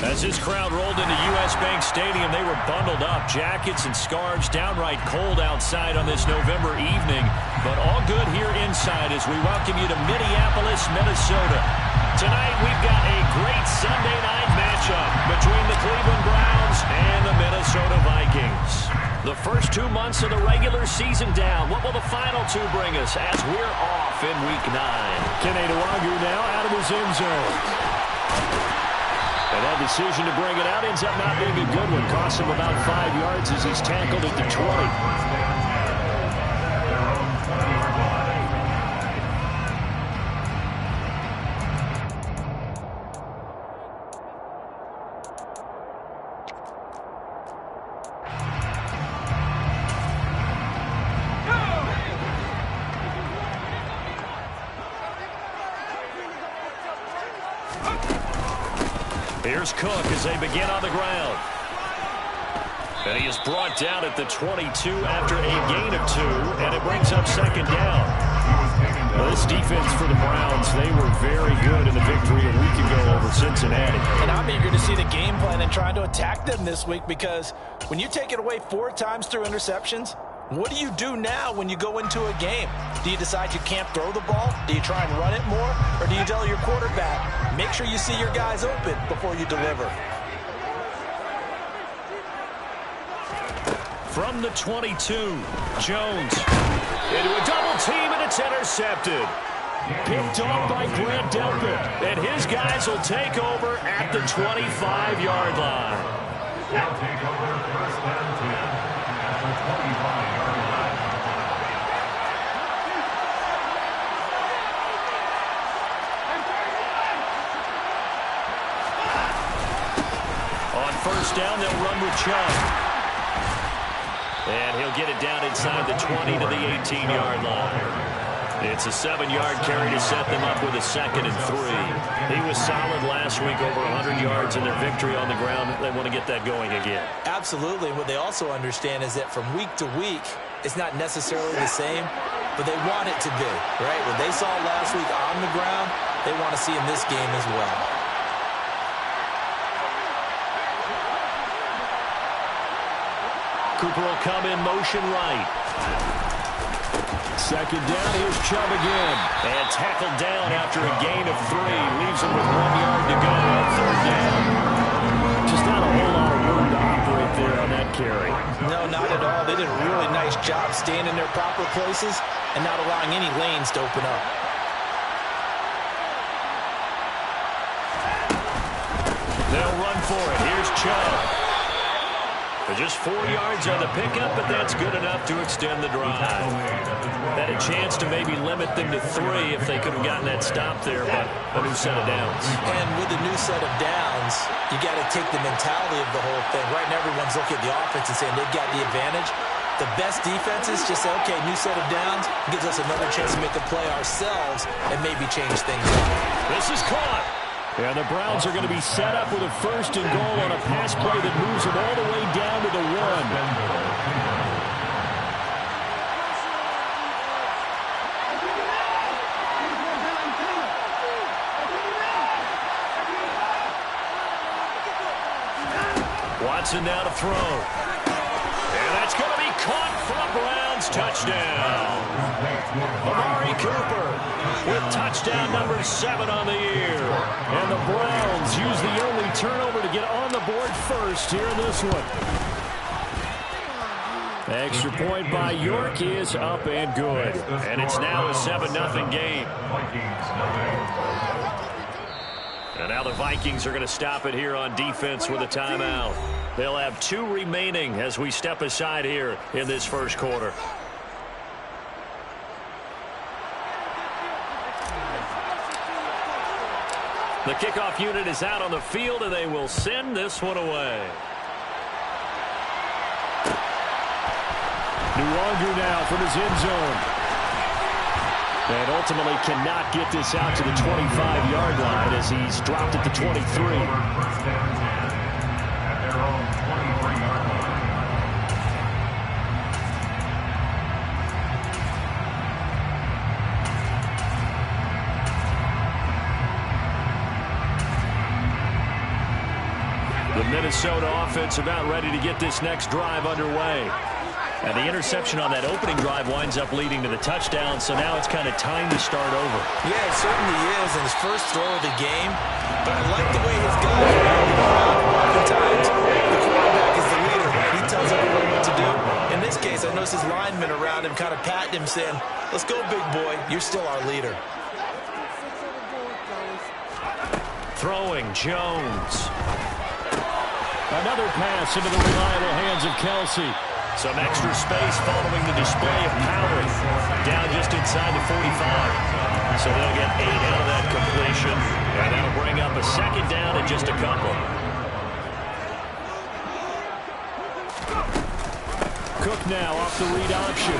As this crowd rolled into U.S. Bank Stadium, they were bundled up, jackets and scarves, downright cold outside on this November evening, but all good here inside as we welcome you to Minneapolis, Minnesota. Tonight, we've got a great Sunday night matchup between the Cleveland Browns and the Minnesota Vikings. The first 2 months of the regular season down. What will the final two bring us as we're off in Week 9? Kenedowagu now out of his end zone. And that decision to bring it out ends up not being a good one. Costs him about 5 yards as he's tackled at the 20. Here's Cook as they begin on the ground. And he is brought down at the 22 after a gain of 2, and it brings up second down. Well, this defense for the Browns, they were very good in the victory a week ago over Cincinnati. And I'm eager to see the game plan and trying to attack them this week, because when you take it away 4 times through interceptions, what do you do now when you go into a game? Do you decide you can't throw the ball? Do you try and run it more? Or do you tell your quarterback, make sure you see your guys open before you deliver? From the 22, Jones into a double team, and it's intercepted. Picked off by Grant Delpit, and his guys will take over at the 25-yard line. Now take over first and 10 at the 25-yard line. On first down, they'll run with Chubb. And he'll get it down inside the 20 to the 18-yard line. It's a 7-yard carry to set them up with a 2nd and 3. He was solid last week, over 100 yards in their victory on the ground. They want to get that going again. Absolutely. What they also understand is that from week to week, it's not necessarily the same, but they want it to be, right? What they saw last week on the ground, they want to see in this game as well. Cooper will come in motion right. Second down, here's Chubb again. And tackled down after a gain of 3. Leaves him with 1 yard to go on third down. Just not a whole lot of room to operate there on that carry. No, not at all. They did a really nice job staying in their proper places and not allowing any lanes to open up. They'll run for it. Here's Chubb. Just 4 yards on the pickup, but that's good enough to extend the drive. Had a chance to maybe limit them to 3 if they could have gotten that stop there, but a new set of downs. And with the new set of downs, you got to take the mentality of the whole thing. Right now, everyone's looking at the offense and saying they've got the advantage. The best defenses just say, okay, new set of downs gives us another chance to make a play ourselves and maybe change things up. This is caught. And the Browns are going to be set up with a 1st and goal on a pass play that moves them all the way down to the 1. Watson now to throw. And that's going to be caught for a Browns touchdown. Amari Cooper with touchdown number 7 on the year. And the Browns use the only turnover to get on the board first here in this one. Extra point by York is up and good. And it's now a 7-0 game. And now the Vikings are going to stop it here on defense with a timeout. They'll have 2 remaining as we step aside here in this first quarter. The kickoff unit is out on the field, and they will send this one away. Nwangu now from his end zone. And ultimately cannot get this out to the 25-yard line as he's dropped at the 23. The Minnesota offense about ready to get this next drive underway. And the interception on that opening drive winds up leading to the touchdown, so now it's kind of time to start over. Yeah, it certainly is, and his first throw of the game. But I like the way his guys are moving around. Oftentimes, the quarterback is the leader, right? He tells everyone what to do. In this case, I notice his linemen around him kind of patting him, saying, let's go, big boy. You're still our leader. Throwing, Jones. Another pass into the reliable hands of Kelsey. Some extra space following the display of power. Down just inside the 45. So they'll get 8 out of that completion. And that'll bring up a second down and just a couple. Cook now off the read option.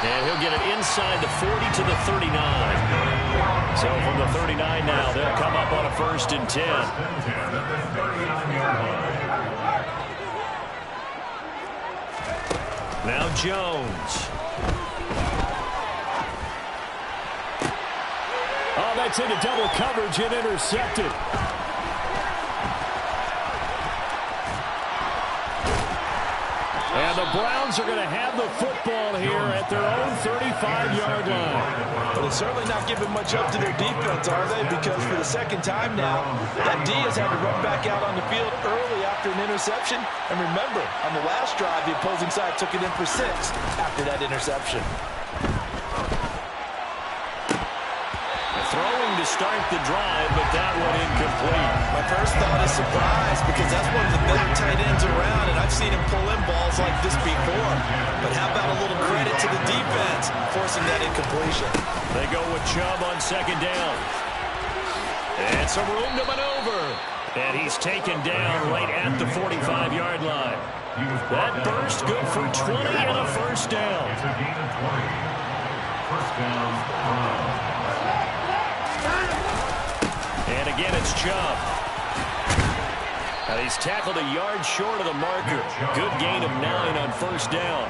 And he'll get it inside the 40 to the 39. So from the 39 now, they'll come up on a 1st and 10. Now Jones. Oh, that's into double coverage and intercepted. And the Browns are going to have the football here at their own 35-yard line. But they're certainly not giving much up to their defense, are they? Because for the second time now, that D has had to run back out on the field early after an interception. And remember, on the last drive, the opposing side took it in for 6 after that interception. Throwing to start the drive, but that one incomplete. My first thought is surprise, because that's one of the better tight ends around, and I've seen him pull in balls like this before. But how about a little credit to the defense forcing that incompletion? They go with Chubb on second down. And some room to maneuver. And he's taken down right at the 45-yard line. That burst good for 20 and a first down. It's a gain of 20. First down, Browns. And again, it's Chubb. And he's tackled a yard short of the marker. Good gain of 9 on first down.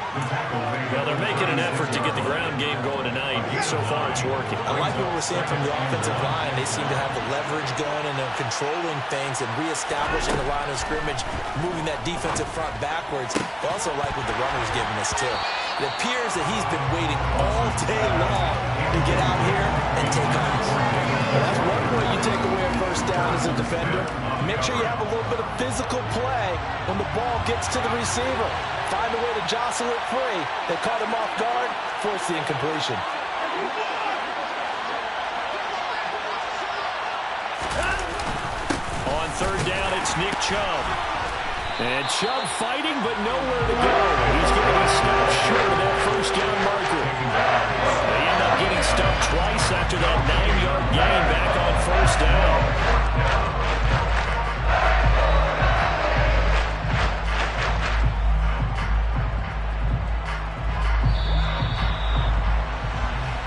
Now they're making an effort to get the ground game going tonight. So far, it's working. I like what we're seeing from the offensive line. They seem to have the leverage going, and they're controlling things and reestablishing the line of scrimmage, moving that defensive front backwards. I also like what the runner's giving us, too. It appears that he's been waiting all day long to get out here and take off. Well, that's one way you take away a first down as a defender. Make sure you have a little bit of physical play when the ball gets to the receiver. Find a way to jostle it free. They caught him off guard, force the incompletion. On third down, it's Nick Chubb. And Chubb fighting, but nowhere to go. He's going to be stopped short of that first down marker. They end up getting stopped twice after that 9-yard gain back on first down.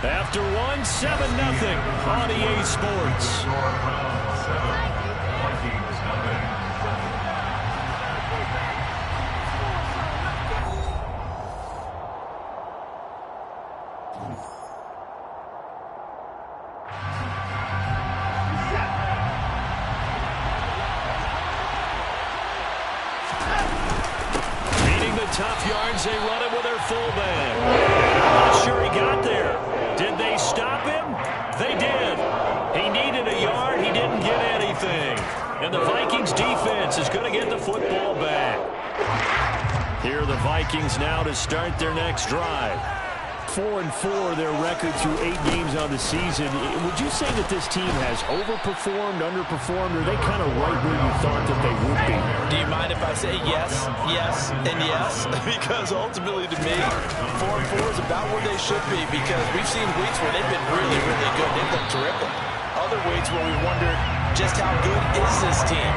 After 1, 7-0 on EA Sports. Tough yards, they run it with their fullback. I'm not sure he got there. Did they stop him? They did. He needed a yard. He didn't get anything. And the Vikings defense is going to get the football back. Here are the Vikings now to start their next drive. 4-4 their record through 8 games on the season. Would you say that this team has overperformed, underperformed, or are they kind of right where you thought that they would be? Do you mind if I say yes, yes, and yes? Because ultimately to me, 4-4 is about where they should be, because we've seen weeks where they've been really, really good. They've looked terrific. Other weeks where we wondered just how good is this team.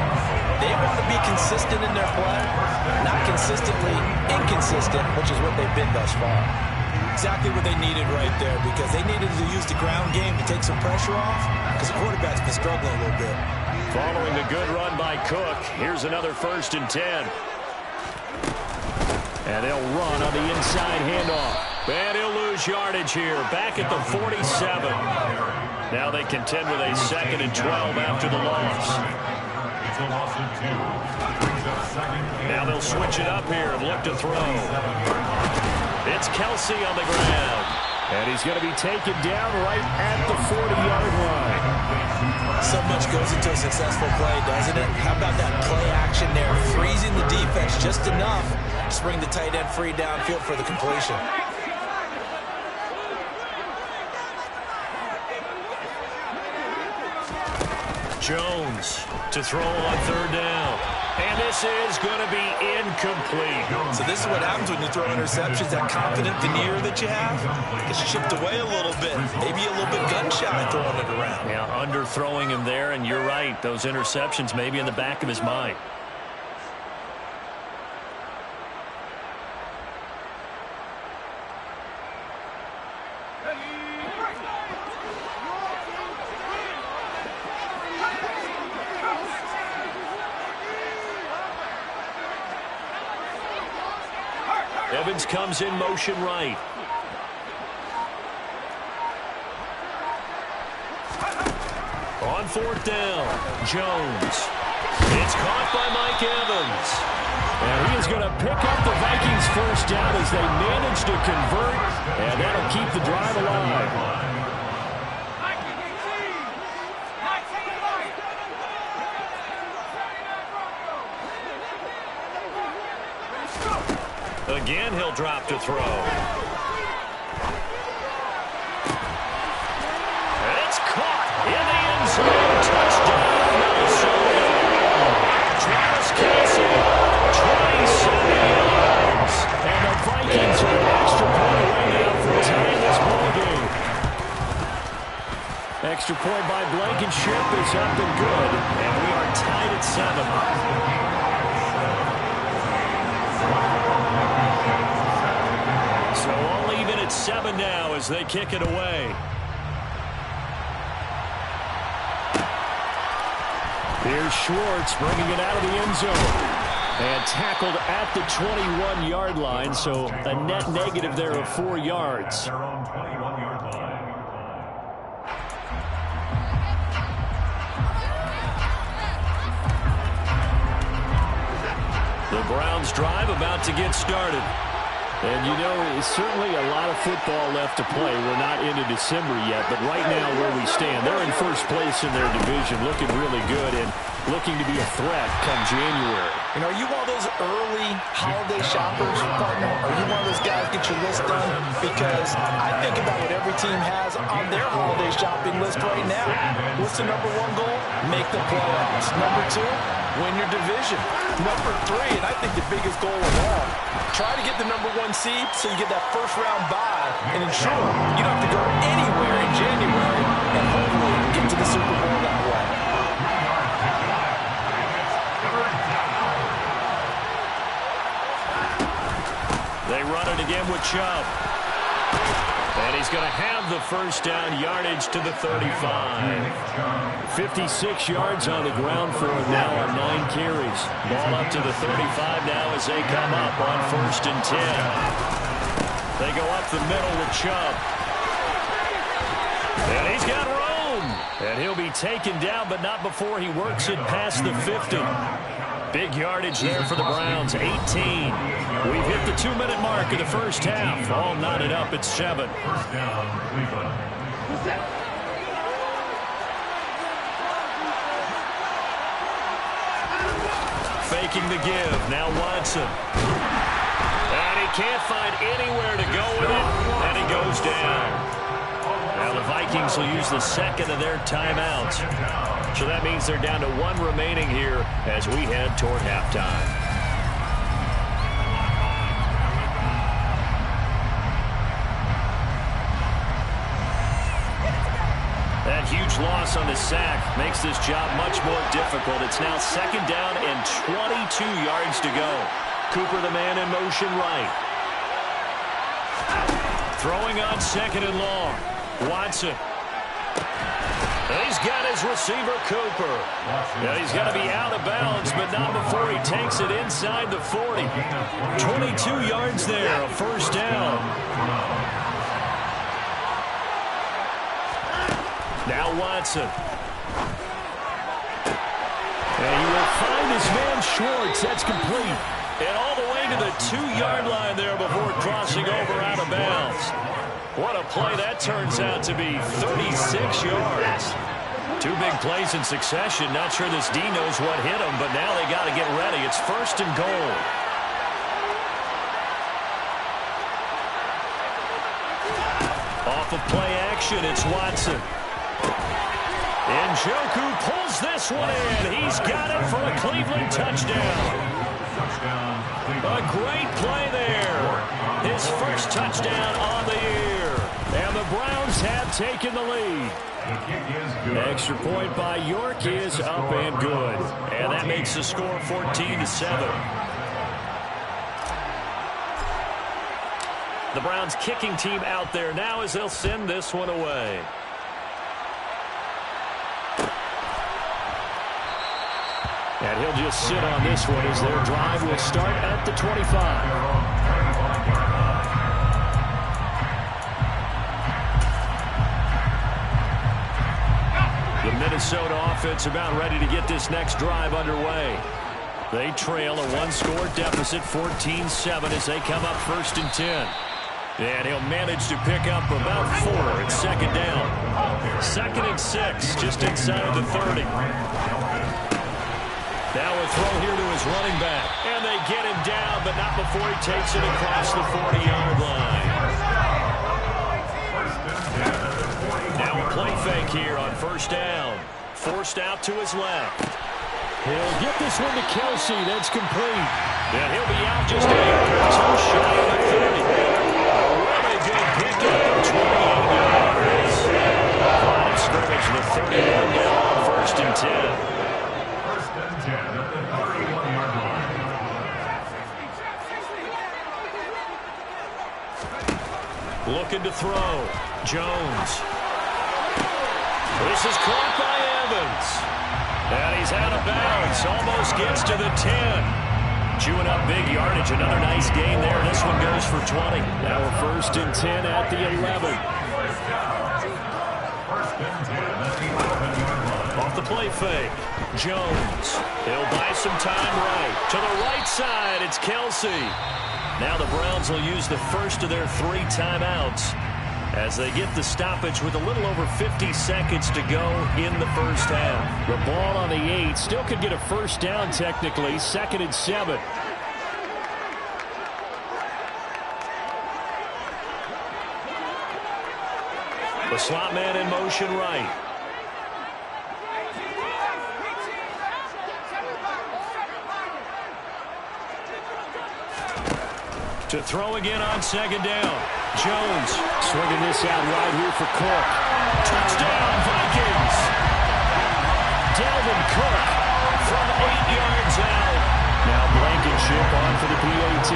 They want to be consistent in their play, not consistently inconsistent, which is what they've been thus far. Exactly what they needed right there, because they needed to use the ground game to take some pressure off, because the quarterback's been struggling a little bit. Following the good run by Cook, here's another 1st and 10. And they'll run on the inside handoff. And he'll lose yardage here, back at the 47. Now they contend with a 2nd and 12 after the loss. Now they'll switch it up here and look to throw. It's Kelsey on the ground. And he's going to be taken down right at the 40-yard line. So much goes into a successful play, doesn't it? How about that play action there? Freezing the defense just enough to bring the tight end free downfield for the completion. Jones to throw on third down. And this is going to be incomplete. So this is what happens when you throw interceptions. That confident veneer that you have gets chipped away a little bit. Maybe a little bit gun-shy throwing it around. Yeah, underthrowing him there, and you're right. Those interceptions may be in the back of his mind. Evans comes in motion right. On fourth down, Jones. It's caught by Mike Evans. And he is going to pick up the Vikings first down as they manage to convert, and that'll keep the drive alive. Again, he'll drop to throw. It's caught in the end zone. Touchdown, Minnesota. Travis Kelce, 27 yards. And the Vikings are an extra point away now from tying this ball game. Extra point by Blankenship is up and good. And we are tied at 7. So all even at 7 now as they kick it away. Here's Schwartz bringing it out of the end zone. And tackled at the 21-yard line, so a net negative there of 4 yards. Their own 21-yard line. The Browns drive about to get started. And you know, certainly a lot of football left to play. We're not into December yet, but right now where we stand, they're in first place in their division, looking really good and looking to be a threat come January. You know, are you one of those early holiday shoppers, partner? Are you one of those guys get your list done? Because I think about what every team has on their holiday shopping list right now. What's the number 1 goal? Make the playoffs. Number 2, win your division. Number 3, and I think the biggest goal of all, try to get the number 1 seed so you get that first-round bye and ensure you don't have to go anywhere in January and hopefully get to the Super Bowl that way. They run it again with Chubb. And he's going to have the first down yardage to the 35. 56 yards on the ground for him now on 9 carries. Ball up to the 35 now as they come up on 1st and 10. They go up the middle with Chubb. And he's got room. And he'll be taken down, but not before he works it past the 50. Big yardage there for the Browns, 18. We've hit the 2-minute mark of the first half. All knotted up at 7. First down, Cleveland. Faking the give. Now Watson. And he can't find anywhere to go with it. And he goes down. Now the Vikings will use the second of their timeouts. So that means they're down to 1 remaining here as we head toward halftime. That huge loss on the sack makes this job much more difficult. It's now 2nd down and 22 yards to go. Cooper, the man in motion right. Throwing on 2nd and long. Watson. He's got his receiver, Cooper. Now he's going to be out of bounds, but not before he takes it inside the 40. 22 yards there, a first down. Now Watson. And he will find his man Schwartz. That's complete. And all the way to the 2-yard line there before crossing over out of bounds. What a play that turns out to be, 36 yards. 2 big plays in succession. Not sure this D knows what hit him, but now they got to get ready. It's 1st and goal. Off of play action, it's Watson. Njoku pulls this one in. He's got it for a Cleveland touchdown. A great play there. His first touchdown on the year. And the Browns have taken the lead. Extra point by York is up and good. And that makes the score 14-7. The Browns kicking team out there now as they'll send this one away. And he'll just sit on this one as their drive will start at the 25. The Minnesota offense about ready to get this next drive underway. They trail a 1-score deficit, 14-7, as they come up 1st and 10. And he'll manage to pick up about 4. It's 2nd down. 2nd and 6, just inside the 30. Now a throw here to his running back. And they get him down, but not before he takes it across the 40-yard line. Now a play fake here on 1st down. Forced out to his left. He'll get this one to Kelsey. That's complete. And he'll be out just a yard or 2 shy of the 30. A really good pickup of 28 yards. Line of scrimmage, the 31 down, 1st and 10. Looking to throw. Jones. This is caught by Evans. And he's out of bounds. Almost gets to the 10. Chewing up big yardage. Another nice gain there. This one goes for 20. Now we're 1st and 10 at the 11. Off the play fake. Jones. He'll buy some time right. To the right side, it's Kelsey. Now the Browns will use the first of their 3 timeouts as they get the stoppage with a little over 50 seconds to go in the first half. The ball on the 8 still could get a 1st down technically. 2nd and 7. The slot man in motion right. To throw again on 2nd down. Jones swinging this out right here for Cook. Touchdown, Vikings. Dalvin Cook from 8 yards out. Now Blankenship on for the PAT.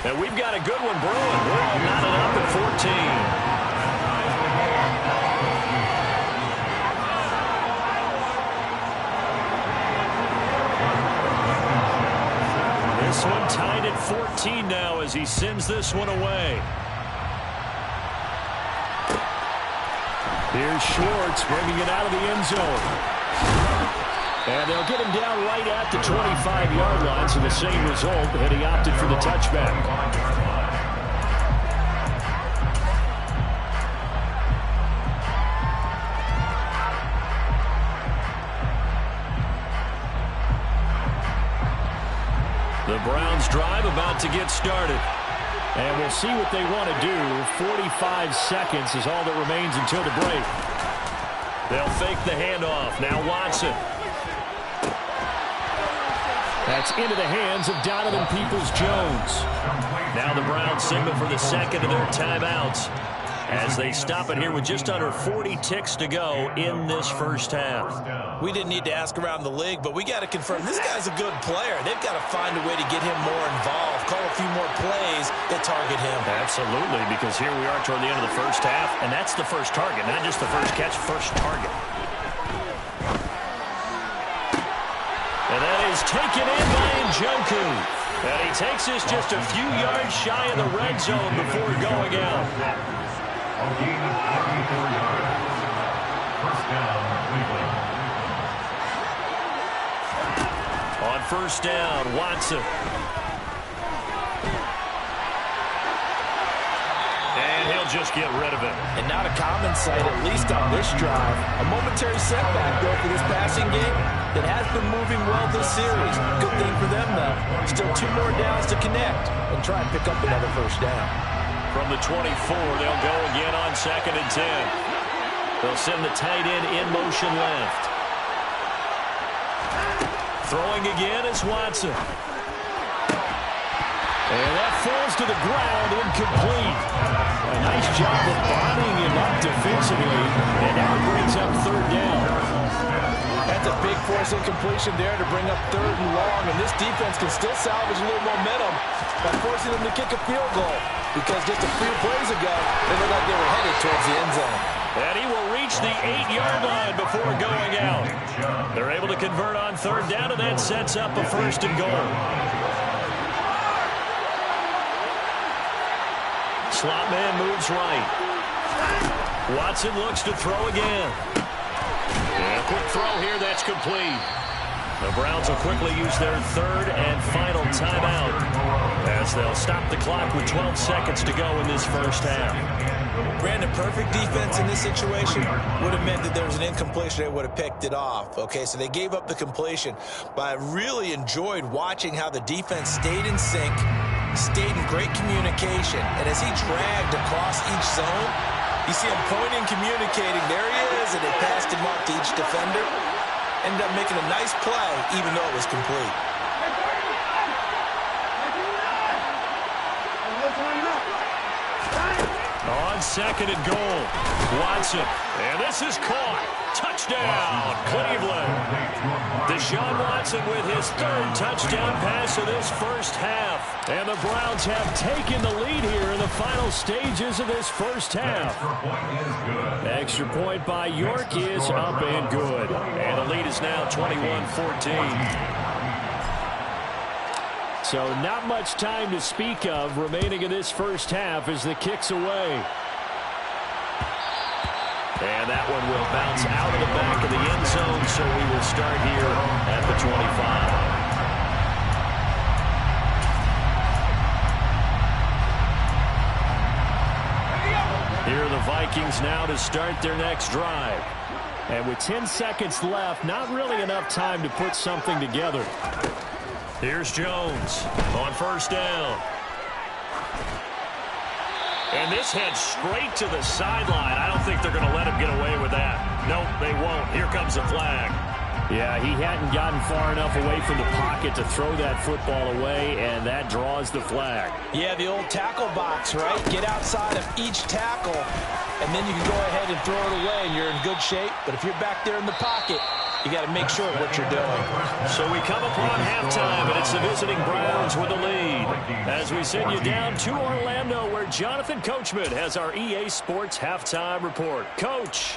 And we've got a good one brewing. We're all knotted up at 14. This one tied at 14 now as he sends this one away. Here's Schwartz bringing it out of the end zone. And they'll get him down right at the 25-yard line, so the same result, and he opted for the touchback. The Browns drive about to get started. And we'll see what they want to do. 45 seconds is all that remains until the break. They'll fake the handoff. Now Watson. That's into the hands of Donovan Peoples-Jones. Now the Browns signal for the second of their timeouts as they stop it here with just under 40 ticks to go in this first half. We didn't need to ask around the league, but we got to confirm this guy's a good player. They've got to find a way to get him more involved, call a few more plays that target him. Absolutely, because here we are toward the end of the first half, and that's the first target, not just the first catch, first target. And that is taken in by Njoku. And he takes us just a few yards shy of the red zone before going out. first down. Watson. And he'll just get rid of it. And not a common sight, at least on this drive. A momentary setback, though, for this passing game that has been moving well this series. Good thing for them, though. Still 2 more downs to connect and try and pick up another first down. From the 24, they'll go again on 2nd and 10. They'll send the tight end in motion left. Throwing again is Watson. And that falls to the ground, incomplete. A nice job of bodying him up defensively, and now it brings up 3rd down. That's a big force incompletion there to bring up 3rd and long, and this defense can still salvage a little momentum by forcing them to kick a field goal, because just a few plays ago, they looked like they were headed towards the end zone. And he will reach the 8-yard line before going out. They're able to convert on 3rd down, and that sets up a 1st and goal. Slot man moves right. Watson looks to throw again. And a quick throw here, that's complete. The Browns will quickly use their 3rd and final timeout as they'll stop the clock with 12 seconds to go in this first half. Brandon, perfect defense in this situation would have meant that there was an incompletion. They would have picked it off. Okay, so they gave up the completion. But I really enjoyed watching how the defense stayed in sync, stayed in great communication. And as he dragged across each zone, you see him pointing, communicating. There he is, and they passed him off to each defender. Ended up making a nice play, even though it was complete. On 2nd and goal, Watson. And this is caught. Touchdown, Cleveland. Deshaun Watson with his 3rd touchdown pass of this first half. And the Browns have taken the lead here in the final stages of this first half. Extra point by York is up and good. And the lead is now 21-14. So not much time to speak of remaining in this first half as the kick's away. And that one will bounce out of the back of the end zone, so we will start here at the 25. Here are the Vikings now to start their next drive. And with 10 seconds left, not really enough time to put something together. Here's Jones on 1st down. And this heads straight to the sideline. I don't think they're going to let him get away with that. Nope, they won't. Here comes the flag. Yeah, he hadn't gotten far enough away from the pocket to throw that football away, and that draws the flag. Yeah, the old tackle box, right? Get outside of each tackle, and then you can go ahead and throw it away, and you're in good shape. But if you're back there in the pocket, you got to make sure of what you're doing. So we come upon halftime, and it's the visiting Browns with the lead. As we send you down to Orlando, where Jonathan Coachman has our EA Sports halftime report. Coach.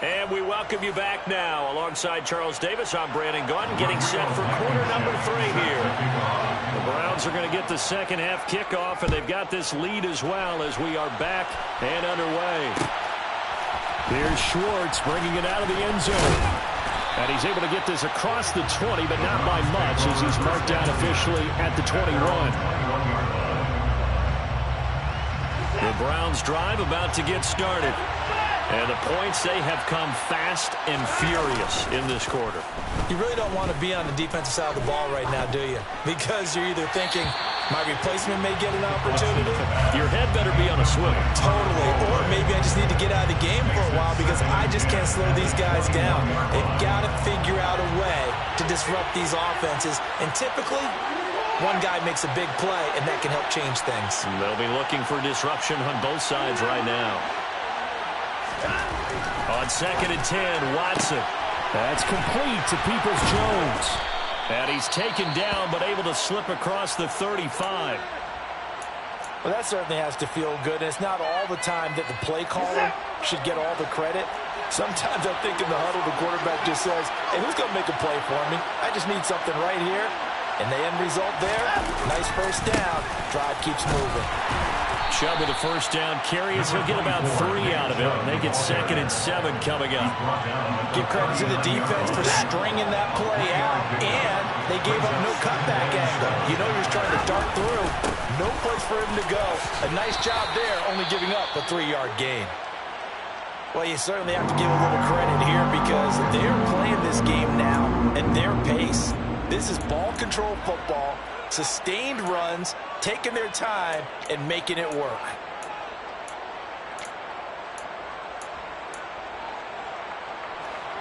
And we welcome you back now. Alongside Charles Davis, I'm Brandon Gunn, getting set for quarter number 3 here. The Browns are going to get the second half kickoff, and they've got this lead as well as we are back and underway. Here's Schwartz bringing it out of the end zone. And he's able to get this across the 20, but not by much, as he's marked down officially at the 21. The Browns drive about to get started. And the points, they have come fast and furious in this quarter. You really don't want to be on the defensive side of the ball right now, do you? Because you're either thinking, my replacement may get an opportunity. Your head better be on a swivel. Totally. Or maybe I just need to get out of the game for a while because I just can't slow these guys down. They've got to figure out a way to disrupt these offenses. And typically, one guy makes a big play, and that can help change things. They'll be looking for disruption on both sides right now. On 2nd and 10, Watson. That's complete to Peoples-Jones. And he's taken down, but able to slip across the 35. Well, that certainly has to feel good. And it's not all the time that the play caller should get all the credit. Sometimes I think in the huddle, the quarterback just says, hey, who's going to make a play for me? I just need something right here. And the end result there, nice first down. Drive keeps moving. Chubb with a first down carry as he'll get about 3 out of it. Make it 2nd and 7 coming up. Give credit to the defense for stringing that play out, and they gave up no cutback angle. You know you're trying to dart through. No place for him to go. A nice job there, only giving up a 3-yard gain. Well, you certainly have to give a little credit here because they're playing this game now at their pace. This is ball control football, sustained runs, taking their time, and making it work.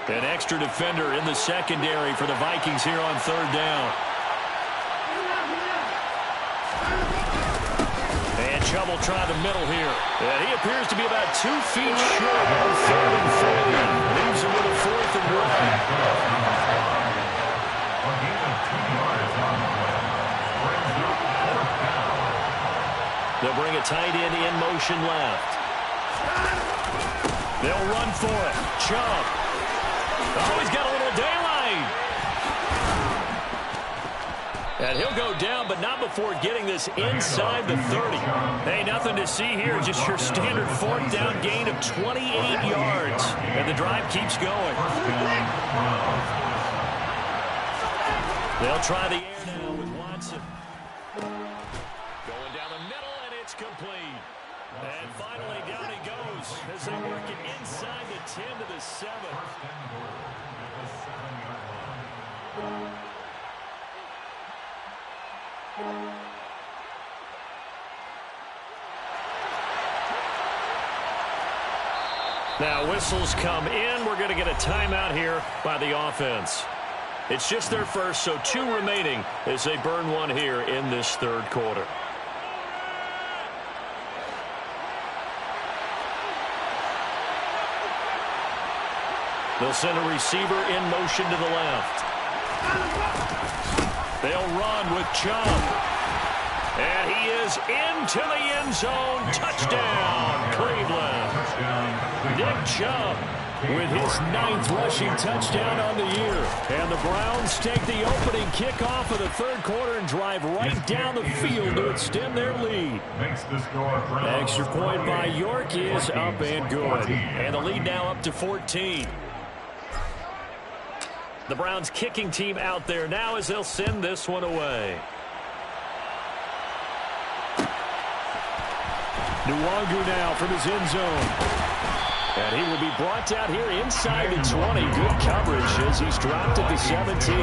An extra defender in the secondary for the Vikings here on 3rd down. And Chubb will try the middle here. And he appears to be about 2 feet short on 3rd and 4. Leaves him with a 4th and 1. They'll bring a tight end in motion left. They'll run for it. Chubb. Oh, he's got a little daylight. And he'll go down, but not before getting this inside the 30. Hey, nothing to see here. Just your standard 4th down gain of 28 yards. And the drive keeps going. They'll try the air now with Watson. Going down the middle, and it's complete. And finally, down he goes as they work it inside the 10 to the 7. Now whistles come in. We're going to get a timeout here by the offense. It's just their first, so 2 remaining as they burn 1 here in this 3rd quarter. They'll send a receiver in motion to the left. They'll run with Chubb. And he is into the end zone. Touchdown, Cleveland. Nick Chubb with his 9th rushing touchdown on the year. And the Browns take the opening kickoff of the 3rd quarter and drive right down the field to extend their lead. Extra point by York is up and good. And the lead now up to 14. The Browns kicking team out there now as they'll send this one away. Nwangu now from his end zone. And he will be brought down here inside the 20. Good coverage as he's dropped at the 17.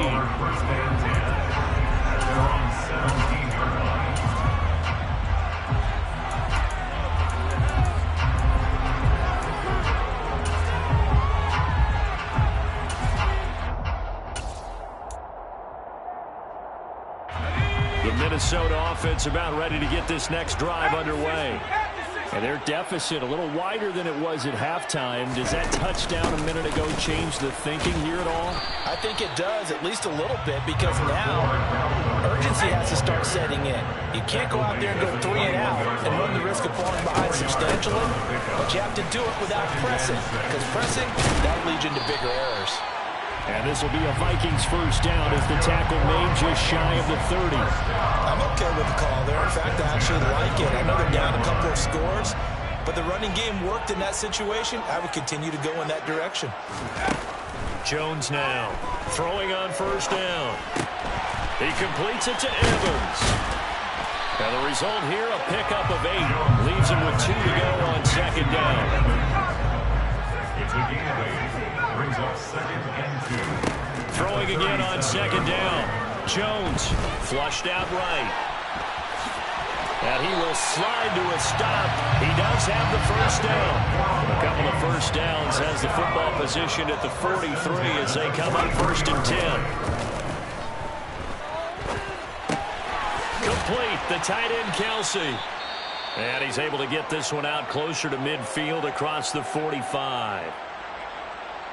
The Minnesota offense about ready to get this next drive underway. And their deficit a little wider than it was at halftime. Does that touchdown a minute ago change the thinking here at all? I think it does, at least a little bit, because now urgency has to start setting in. You can't go out there and go 3 and out and run the risk of falling behind substantially, but you have to do it without pressing, because pressing, that'll lead you into bigger errors. And this will be a Vikings first down as the tackle made just shy of the 30. I'm okay with the call there. In fact, I actually like it. I know they're down a couple of scores, but the running game worked in that situation. I would continue to go in that direction. Jones now throwing on first down. He completes it to Evans. And the result here, a pickup of 8. Leaves him with 2 to go on 2nd down. It's a gain of 8. Brings up 2nd and 2. Throwing again on 2nd down. Jones flushed out right. And he will slide to a stop. He does have the first down. A couple of first downs has the football position at the 43 as they come up 1st and 10. Complete, the tight end Kelsey. And he's able to get this one out closer to midfield across the 45.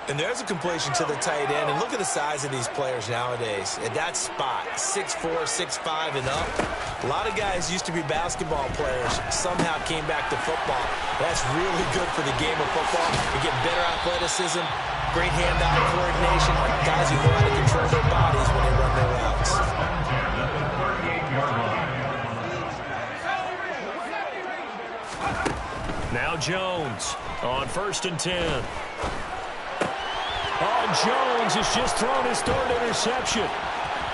And there's a completion to the tight end. And look at the size of these players nowadays. At that spot, 6'4", 6'5", and up. A lot of guys used to be basketball players, somehow came back to football. That's really good for the game of football. You get better athleticism, great hand-eye coordination. Guys who know how to control their bodies when they run their routes. Now Jones on 1st and 10. Oh, Jones has just thrown his 3rd interception.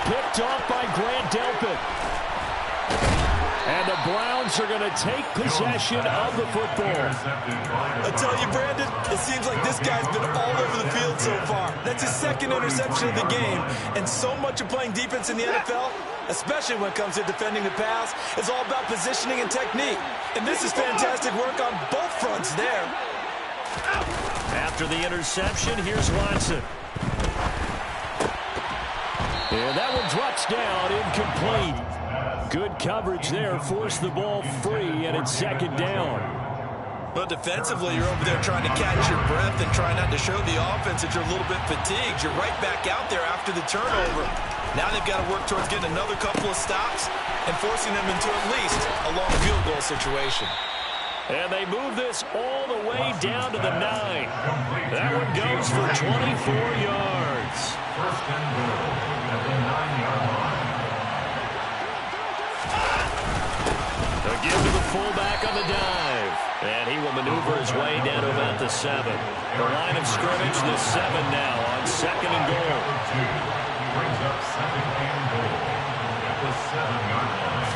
Picked off by Grant Delpit. And the Browns are going to take possession of the football. I tell you, Brandon, it seems like this guy's been all over the field so far. That's his 2nd interception of the game. And so much of playing defense in the NFL, especially when it comes to defending the pass, is all about positioning and technique. And this is fantastic work on both fronts there. After the interception, here's Watson. And that one drops down, incomplete. Good coverage there, forced the ball free, and it's 2nd down. But defensively, you're over there trying to catch your breath and try not to show the offense that you're a little bit fatigued. You're right back out there after the turnover. Now they've got to work towards getting another couple of stops and forcing them into at least a long field goal situation. And they move this all the way down to the 9. That one goes for 24 yards. 1st and goal at the 9-yard line. They'll give to the fullback on the dive. And he will maneuver his way down to about the 7. The line of scrimmage, the 7 now on 2nd and goal. Brings up 2nd and goal at the 7-yard line.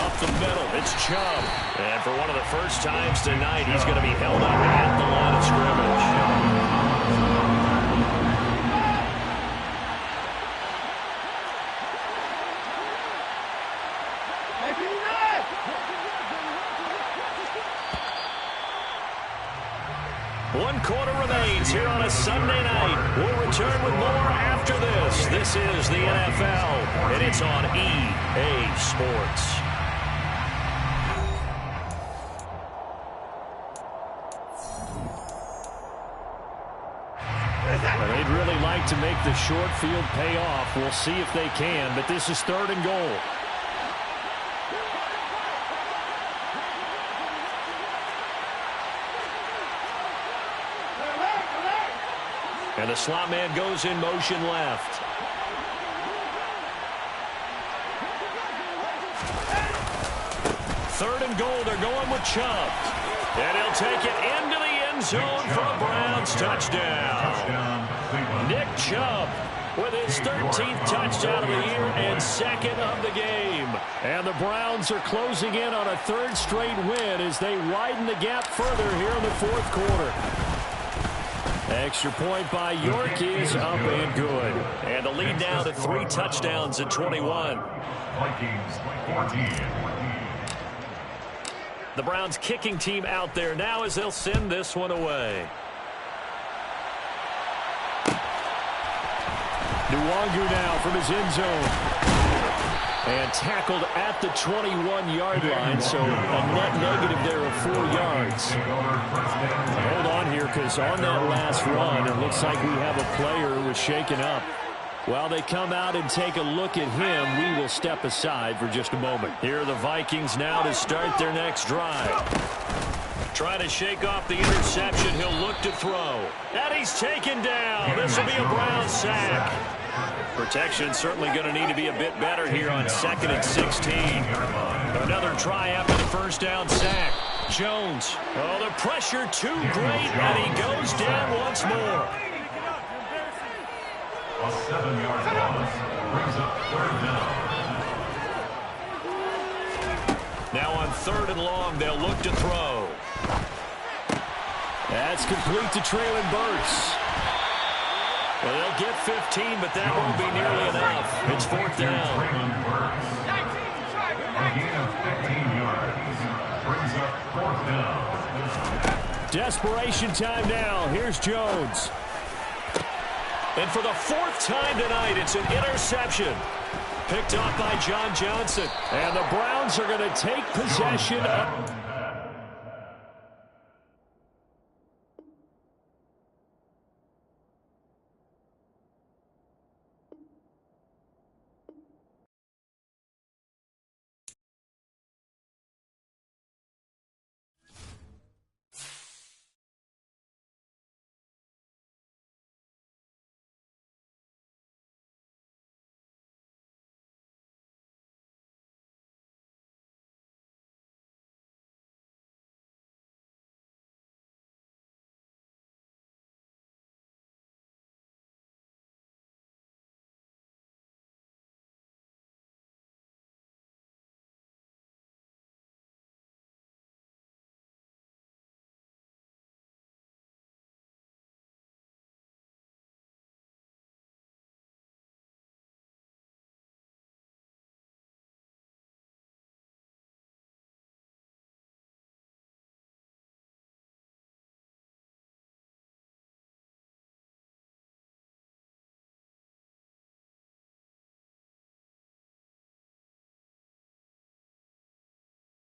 Up the middle, it's Chubb. And for one of the first times tonight, he's going to be held up at the line of scrimmage. One quarter remains here on a Sunday night. We'll return with more after this. This is the NFL, and it's on EA Sports. They'd really like to make the short field pay off. We'll see if they can, but this is 3rd and goal. And the slot man goes in motion left. Third and goal, they're going with Chubb. And he'll take it into the end zone for a Browns touchdown. Nick Chubb with his 13th touchdown of the year and 2nd of the game. And the Browns are closing in on a 3rd straight win as they widen the gap further here in the 4th quarter. Extra point by York is up and good. And the lead now to 3 touchdowns at 21. Vikings 14. The Browns kicking team out there now as they'll send this one away. Nwangu now from his end zone. And tackled at the 21-yard line, so a net negative there of 4 yards. Hold on here, because on that last run, it looks like we have a player who was shaken up. While they come out and take a look at him, we will step aside for just a moment. Here are the Vikings now to start their next drive. Trying to shake off the interception, he'll look to throw. And he's taken down. This will be a Brown sack. Protection certainly going to need to be a bit better here on 2nd and 16. Another try after the first down sack. Jones. Oh, the pressure too great, and he goes down once more. A 7-yard loss brings up 3rd down. Now on 3rd and long, they'll look to throw. That's complete to Traylon Burks. Well, they'll get 15, but that won't be nearly enough. It's 4th down. A gain of 15 yards brings up 4th down. Desperation time now. Here's Jones. And for the 4th time tonight, it's an interception. Picked off by John Johnson. And the Browns are going to take possession of